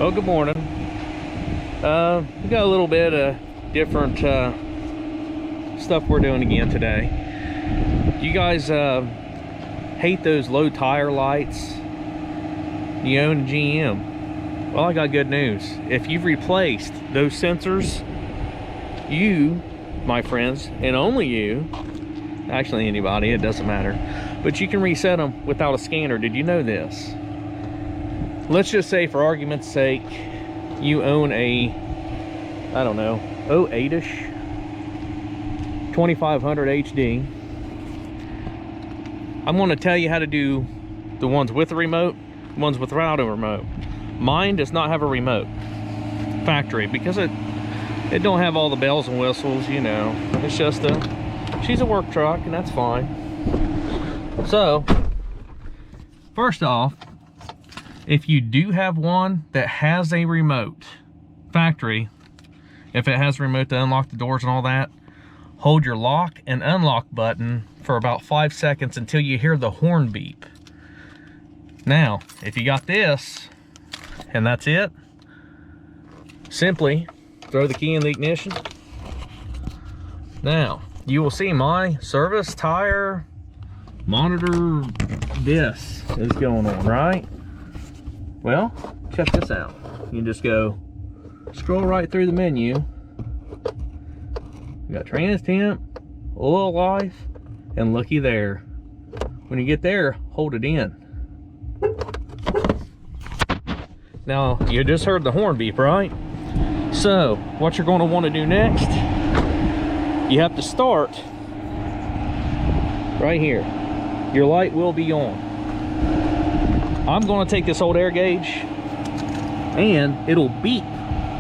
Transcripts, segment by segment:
Well, good morning. We got a little bit of different stuff we're doing again today. Do you guys hate those low tire lights? You own a GM. Well, I got good news. If you've replaced those sensors, you, my friends, and only you, actually anybody, it doesn't matter, but you can reset them without a scanner. Did you know this? Let's just say, for argument's sake, you own a, I don't know, 08-ish 2500 HD. I'm going to tell you how to do the ones with a remote, ones without a remote. Mine does not have a remote, factory, because it don't have all the bells and whistles, you know. It's just she's a work truck, and that's fine. So, first off, if you do have one that has a remote, factory, if it has a remote to unlock the doors and all that, hold your lock and unlock button for about 5 seconds until you hear the horn beep. Now, if you got this, and that's it, simply throw the key in the ignition. Now, you will see my service tire monitor, this is going on, right? Well, check this out. You just go, scroll right through the menu. You got trans temp, oil life, and looky there. When you get there, hold it in. Now, you just heard the horn beep, right? So, what you're going to want to do next, you have to start right here. Your light will be on. I'm going to take this old air gauge, and it'll beep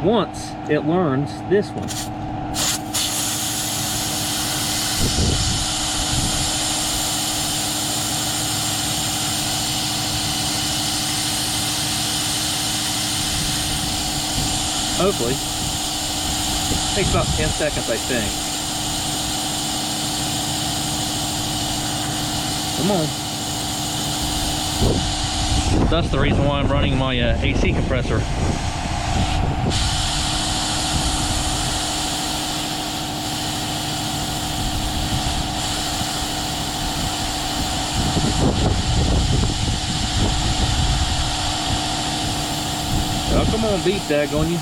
once it learns this one. Hopefully. Takes about 10 seconds, I think. Come on. That's the reason why I'm running my AC compressor. Oh, come on, beat that, on you.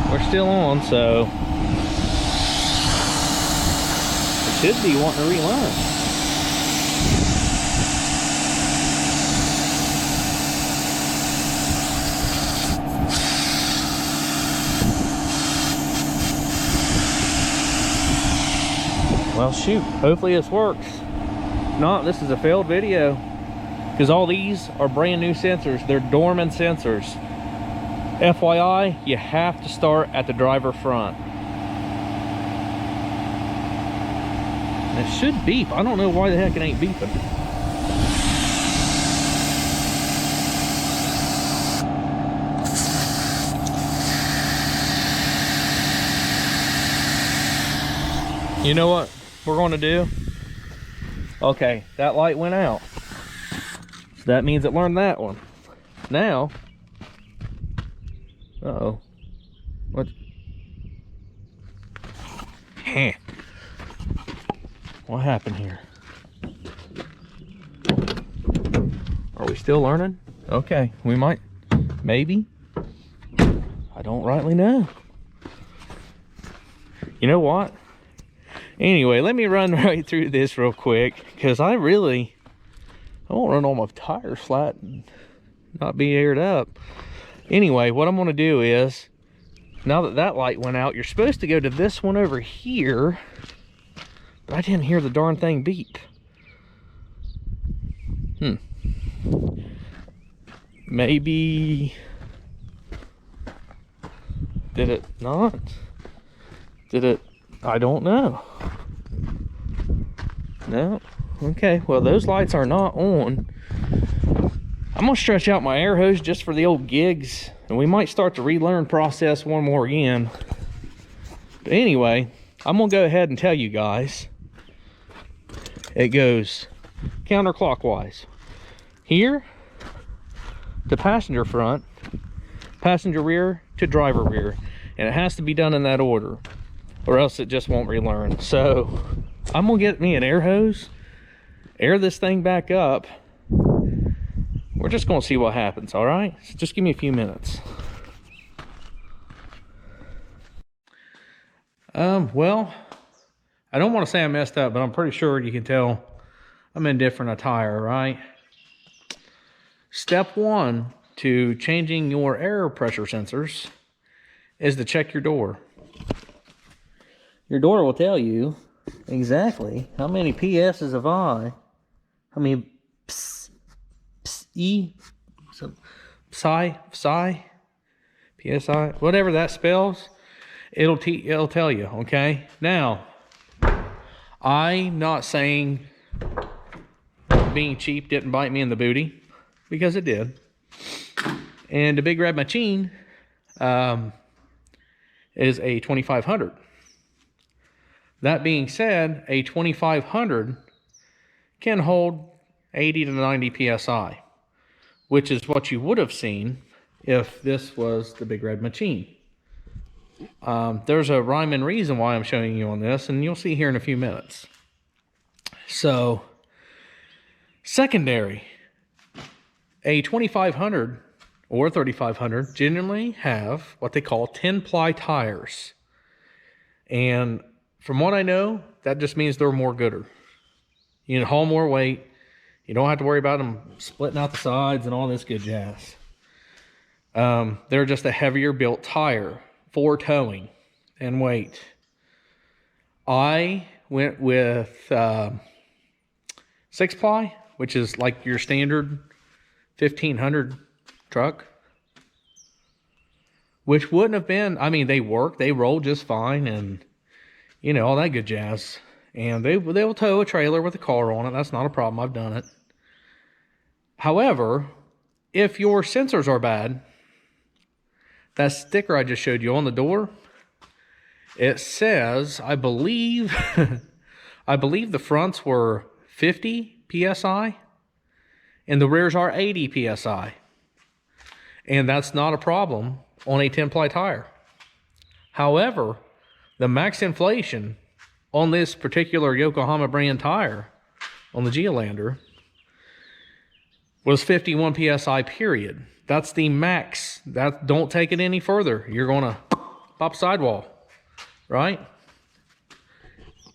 We're still on, so it should be wanting to relearn. Well, shoot, hopefully this works. If not, this is a failed video, because all these are brand new sensors. They're dormant sensors. FYI, you have to start at the driver front. And it should beep. I don't know why the heck it ain't beeping. You know what we're going to do? Okay, that light went out. So that means it learned that one. Now, uh-oh. What? Heh. What happened here? Are we still learning? Okay, we might. Maybe. I don't rightly know. You know what? Anyway, let me run right through this real quick, because I won't run all my tires flat and not be aired up. Anyway, what I'm going to do is, now that that light went out, you're supposed to go to this one over here, but I didn't hear the darn thing beep. Maybe, did it not? Did it? I don't know. No? Okay, well, those lights are not on. I'm gonna stretch out my air hose just for the old gigs, and we might start the relearn process one more again. But anyway, I'm gonna go ahead and tell you guys. It goes counterclockwise. Here to passenger front, passenger rear to driver rear. And it has to be done in that order, or else it just won't relearn. So I'm gonna get me an air hose, air this thing back up. We're just gonna see what happens, all right? So just give me a few minutes. Well, I don't want to say I messed up, but I'm pretty sure you can tell I'm in different attire, right? Step one to changing your air pressure sensors is to check your door. Your door will tell you exactly how many PS's of I, how many psi, PSI, whatever that spells, it'll tell you, okay? Now, I'm not saying being cheap didn't bite me in the booty, because it did. And the Big Red Machine is a 2500. That being said, a 2500 can hold 80 to 90 psi, which is what you would have seen if this was the Big Red Machine. There's a rhyme and reason why I'm showing you on this, and you'll see here in a few minutes. So, secondary, a 2500 or 3500 generally have what they call 10-ply tires. And from what I know, that just means they're more gooder. You can haul more weight. You don't have to worry about them splitting out the sides and all this good jazz. They're just a heavier built tire for towing and weight. I went with 6-ply, which is like your standard 1500 truck, which wouldn't have been, I mean, they work, they roll just fine, and you know, all that good jazz. And they'll tow a trailer with a car on it. That's not a problem. I've done it. However, if your sensors are bad, that sticker I just showed you on the door, it says, I believe the fronts were 50 psi and the rears are 80 psi. And that's not a problem on a 10-ply tire. However, the max inflation on this particular Yokohama brand tire, on the Geolander, was 51 psi period. That's the max. That, don't take it any further. You're gonna pop sidewall, right?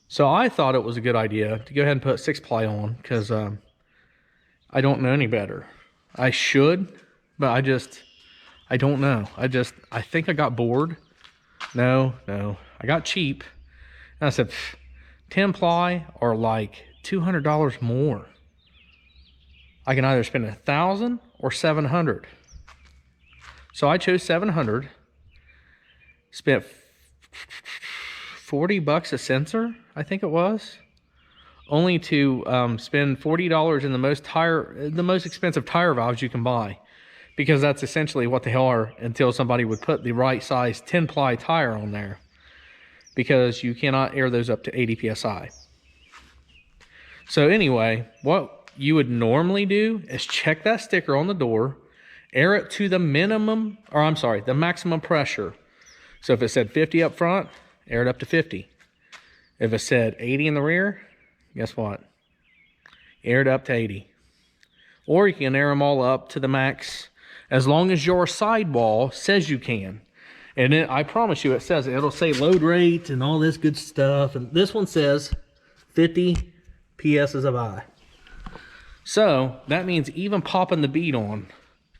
So I thought it was a good idea to go ahead and put 6-ply on, because I don't know any better. I should, but I don't know. I think I got bored. No, I got cheap. And I said, 10-ply are like $200 more. I can either spend $1,000 or $700. So I chose 700. Spent $40 a sensor, I think it was, only to spend $40 in the most expensive tire valves you can buy, because that's essentially what they are until somebody would put the right size 10-ply tire on there, because you cannot air those up to 80 psi. So anyway, what you would normally do is check that sticker on the door, air it to the minimum, or I'm sorry, the maximum pressure. So if it said 50 up front, air it up to 50. If it said 80 in the rear, guess what? Air it up to 80. Or you can air them all up to the max, as long as your sidewall says you can. And then I promise you, it says, it'll say load rate and all this good stuff. And this one says 50 PS's of I. So that means even popping the bead on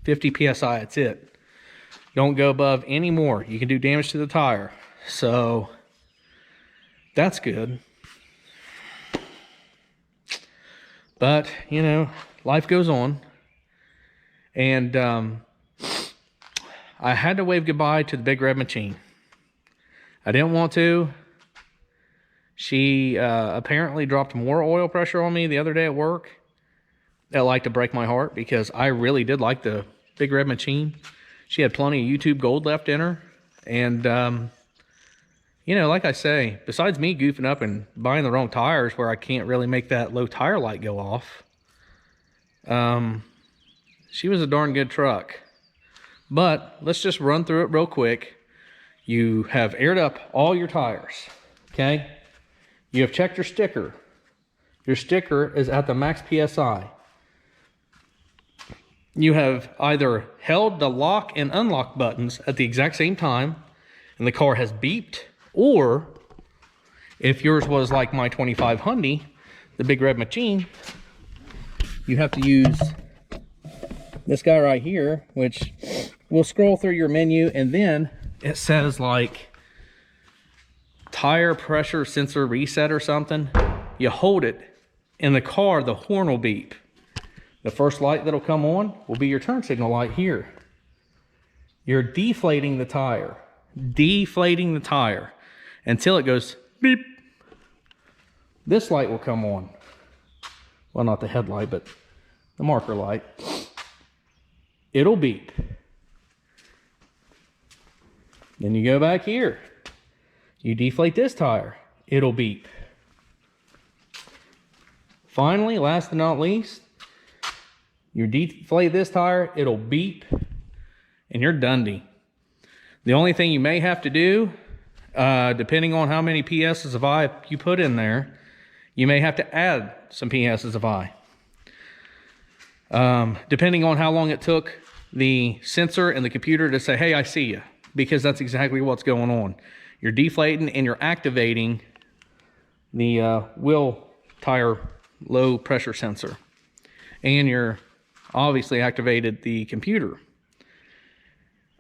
50 PSI, that's it. Don't go above any more. You can do damage to the tire. So that's good. But, you know, life goes on. And I had to wave goodbye to the Big Red Machine. I didn't want to. She apparently dropped more oil pressure on me the other day at work that like to break my heart, because I really did like the Big Red Machine. She had plenty of YouTube gold left in her. And, you know, like I say, besides me goofing up and buying the wrong tires where I can't really make that low tire light go off, she was a darn good truck. But let's just run through it real quick. You have aired up all your tires, okay? You have checked your sticker. Your sticker is at the max PSI. You have either held the lock and unlock buttons at the exact same time and the car has beeped, or if yours was like my 25 Hyundai, the Big Red Machine, you have to use this guy right here, which will scroll through your menu, and then it says like tire pressure sensor reset or something. You hold it in the car, the horn will beep. The first light that'll come on will be your turn signal light here. You're deflating the tire until it goes beep. This light will come on. Well, not the headlight, but the marker light. It'll beep. Then you go back here. You deflate this tire. It'll beep. Finally, last but not least, you deflate this tire, it'll beep, and you're done. The only thing you may have to do, depending on how many PSs of I you put in there, you may have to add some PSs of I. Depending on how long it took the sensor and the computer to say, hey, I see you, because that's exactly what's going on. You're deflating and you're activating the wheel tire low pressure sensor, and you're obviously activated the computer.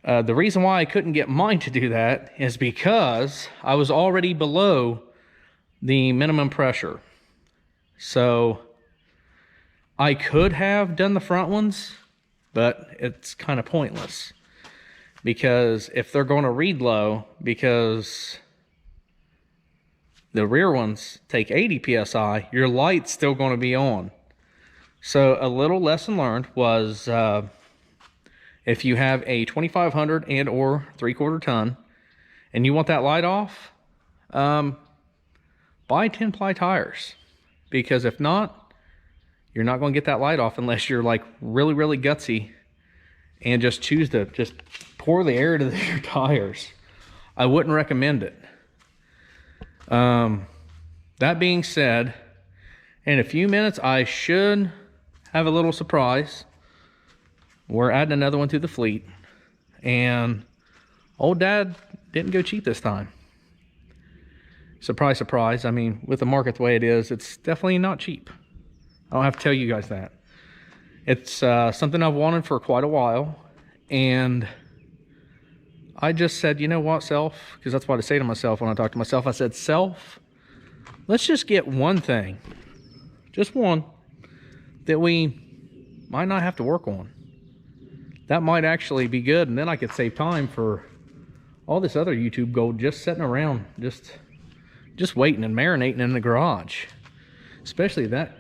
The reason why I couldn't get mine to do that is because I was already below the minimum pressure. So I could have done the front ones, but it's kind of pointless, because if they're going to read low, because the rear ones take 80 PSI, your light's still going to be on. So a little lesson learned was, if you have a 2500 and or 3/4 ton and you want that light off, buy 10 ply tires, because if not, you're not going to get that light off unless you're like really, really gutsy and just choose to just pour the air into your tires. I wouldn't recommend it. That being said, in a few minutes, I should have a little surprise. We're adding another one to the fleet, and old Dad didn't go cheap this time. Surprise, surprise. I mean, with the market the way it is, it's definitely not cheap. I don't have to tell you guys that. It's something I've wanted for quite a while, and I just said, you know what, self, because that's what I say to myself when I talk to myself. I said, self, let's just get one thing, just one, that we might not have to work on. That might actually be good, and then I could save time for all this other YouTube gold just sitting around, just waiting and marinating in the garage. Especially that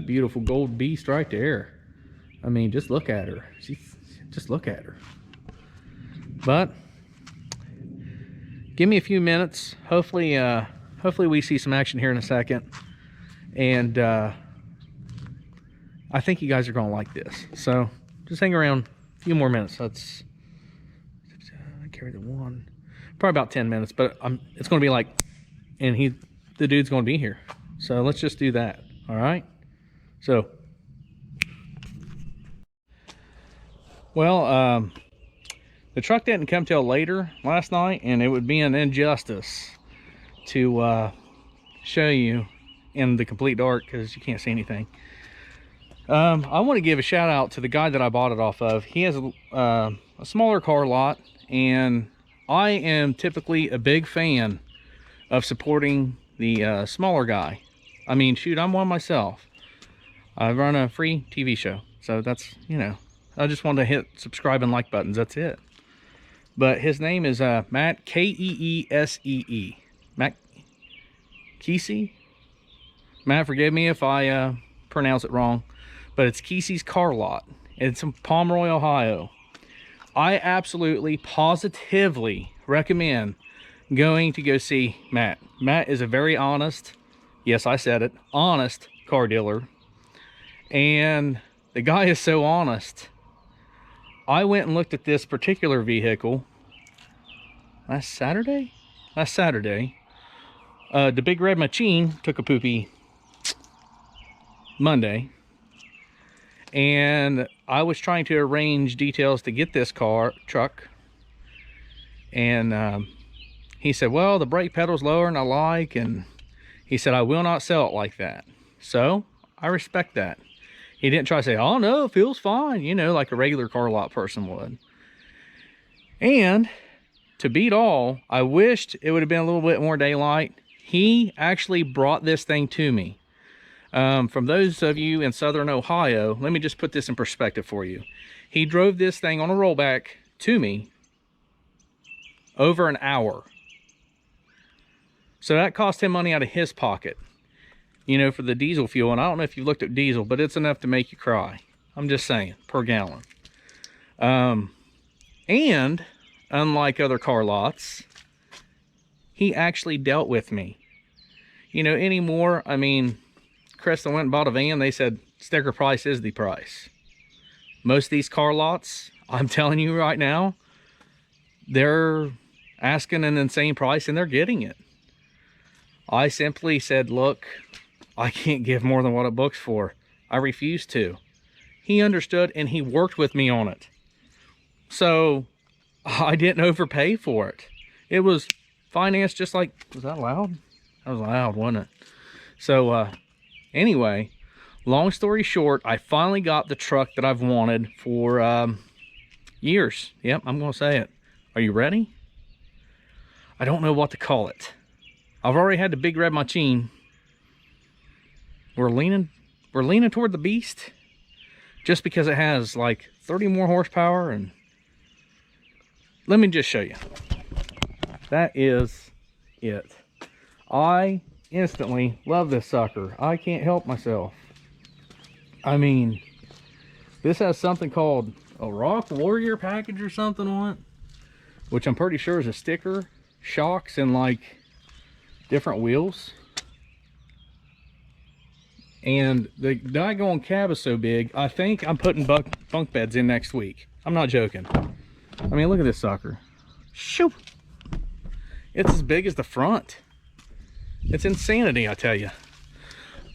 beautiful gold beast right there. I mean, just look at her. Just look at her. But give me a few minutes. Hopefully we see some action here in a second, and I think you guys are going to like this. So just hang around a few more minutes. Let's carry the one, probably about 10 minutes, but it's going to be like, and the dude's going to be here. So let's just do that. All right. So, well, the truck didn't come till later last night, and it would be an injustice to show you in the complete dark because you can't see anything. I want to give a shout out to the guy that I bought it off of. He has a smaller car lot, and I am typically a big fan of supporting the smaller guy. I mean, shoot, I'm one myself. I run a free TV show, so that's, you know, I just wanted to hit subscribe and like buttons. That's it. But his name is Matt, Keesee. Matt Keesee. Matt, forgive me if I pronounce it wrong. but it's Keesee's Car Lot. It's in Pomeroy, Ohio. I absolutely, positively recommend going to go see Matt. Matt is a very honest, yes, I said it, honest car dealer. And the guy is so honest. I went and looked at this particular vehicle last Saturday. The Big Red Machine took a poopy Monday. And I was trying to arrange details to get this truck. And he said, well, the brake pedal's lower than I like. And he said, I will not sell it like that. So I respect that. He didn't try to say, oh no, it feels fine, you know, like a regular car lot person would. And to beat all, I wished it would have been a little bit more daylight. He actually brought this thing to me. From those of you in Southern Ohio, let me just put this in perspective for you. He drove this thing on a rollback to me over an hour. So that cost him money out of his pocket, you know, for the diesel fuel. And I don't know if you've looked at diesel, but it's enough to make you cry. I'm just saying, per gallon. And unlike other car lots, he actually dealt with me. You know, anymore, I mean, Crystal went and bought a van. They said sticker price is the price. Most of these car lots, I'm telling you right now, they're asking an insane price and they're getting it. I simply said, look, I can't give more than what it books for. I refuse to. He understood and he worked with me on it. So I didn't overpay for it. It was financed just like, was that loud? That was loud, wasn't it? So anyway, long story short, I finally got the truck that I've wanted for years. Yep, I'm going to say it. Are you ready? I don't know what to call it. I've already had the Big Red Machine. We're leaning toward the Beast just because it has like 30 more horsepower. And let me just show you. That is it. I instantly love this sucker. I can't help myself. I mean, this has something called a Rock Warrior package or something on it, which I'm pretty sure is a sticker, shocks, and like different wheels. And the daggone cab is so big, I think I'm putting bunk beds in next week. I'm not joking. I mean, look at this sucker. Shoo! It's as big as the front. It's insanity, I tell you.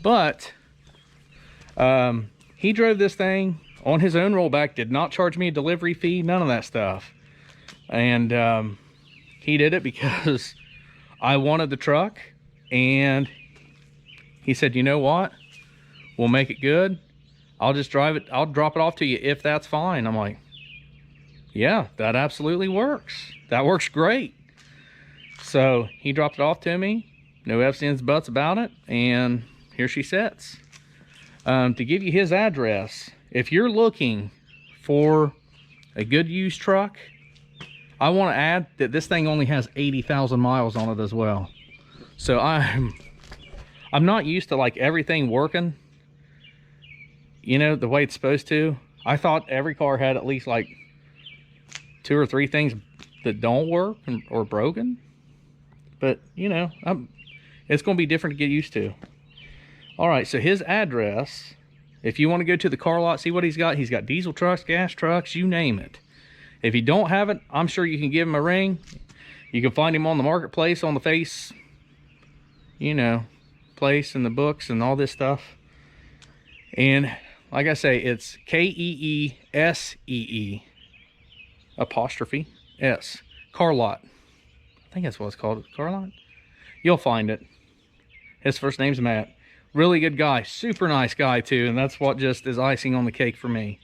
But he drove this thing on his own rollback, did not charge me a delivery fee, none of that stuff. And he did it because I wanted the truck, and he said, you know what? We'll make it good. I'll just drive it. I'll drop it off to you if that's fine. I'm like, yeah, that absolutely works. That works great. So he dropped it off to me. No ifs, ands, buts about it. And here she sits. To give you his address, if you're looking for a good used truck, I want to add that this thing only has 80,000 miles on it as well. So I'm not used to like everything working, you know, the way it's supposed to. I thought every car had at least like 2 or 3 things that don't work or broken. But, you know, it's going to be different to get used to. All right, so his address, if you want to go to the car lot, see what he's got. He's got diesel trucks, gas trucks, you name it. If you don't have it, I'm sure you can give him a ring. You can find him on the marketplace, on the face, you know, place and the books and all this stuff. And like I say, it's Keesee apostrophe S, Car Lot. I think that's what it's called, Car Lot. You'll find it. His first name's Matt. Really good guy, super nice guy too, and that's what just is icing on the cake for me.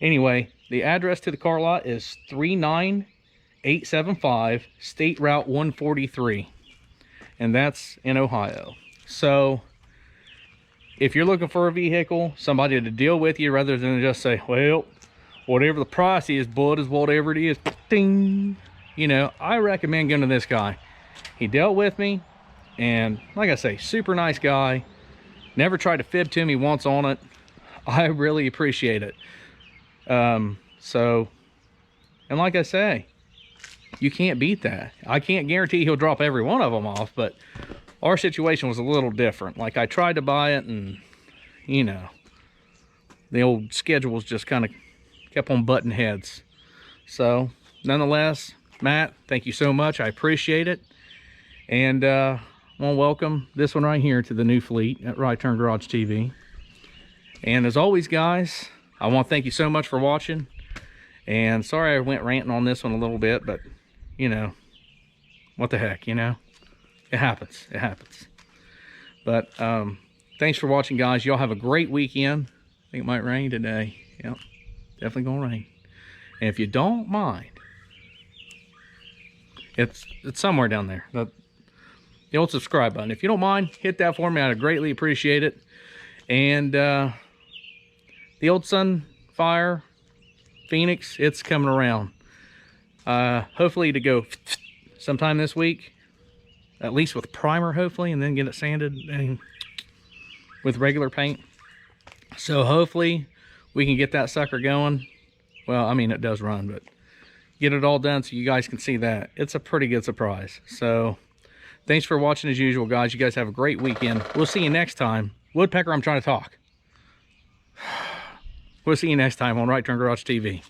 Anyway, the address to the car lot is 39875 State Route 143, and that's in Ohio. So if you're looking for a vehicle, somebody to deal with you rather than just say, well, whatever the price is, bud, is whatever it is, ding. You know, I recommend going to this guy. He dealt with me, and like I say, super nice guy. Never tried to fib to me once on it. I really appreciate it. So, and like I say, you can't beat that. I can't guarantee he'll drop every one of them off, but our situation was a little different. Like, I tried to buy it, and, you know, the old schedules just kind of kept on butting heads. So, nonetheless, Matt, thank you so much. I appreciate it. And I want to welcome this one right here to the new fleet at Right Turn Garage TV. And as always, guys, I want to thank you so much for watching. And sorry I went ranting on this one a little bit, but, you know, what the heck, you know? It happens. It happens. But thanks for watching, guys. Y'all have a great weekend. I think it might rain today. Yep, definitely going to rain. And if you don't mind, it's somewhere down there. The old subscribe button. If you don't mind, hit that for me. I'd greatly appreciate it. And the old Sunfire Phoenix, it's coming around. Hopefully to go sometime this week. At least with primer, hopefully, and then get it sanded and with regular paint. So hopefully we can get that sucker going. Well, I mean, it does run, but get it all done so you guys can see that. It's a pretty good surprise. So thanks for watching as usual, guys. You guys have a great weekend. We'll see you next time. Woodpecker, I'm trying to talk. We'll see you next time on Right Turn Garage TV.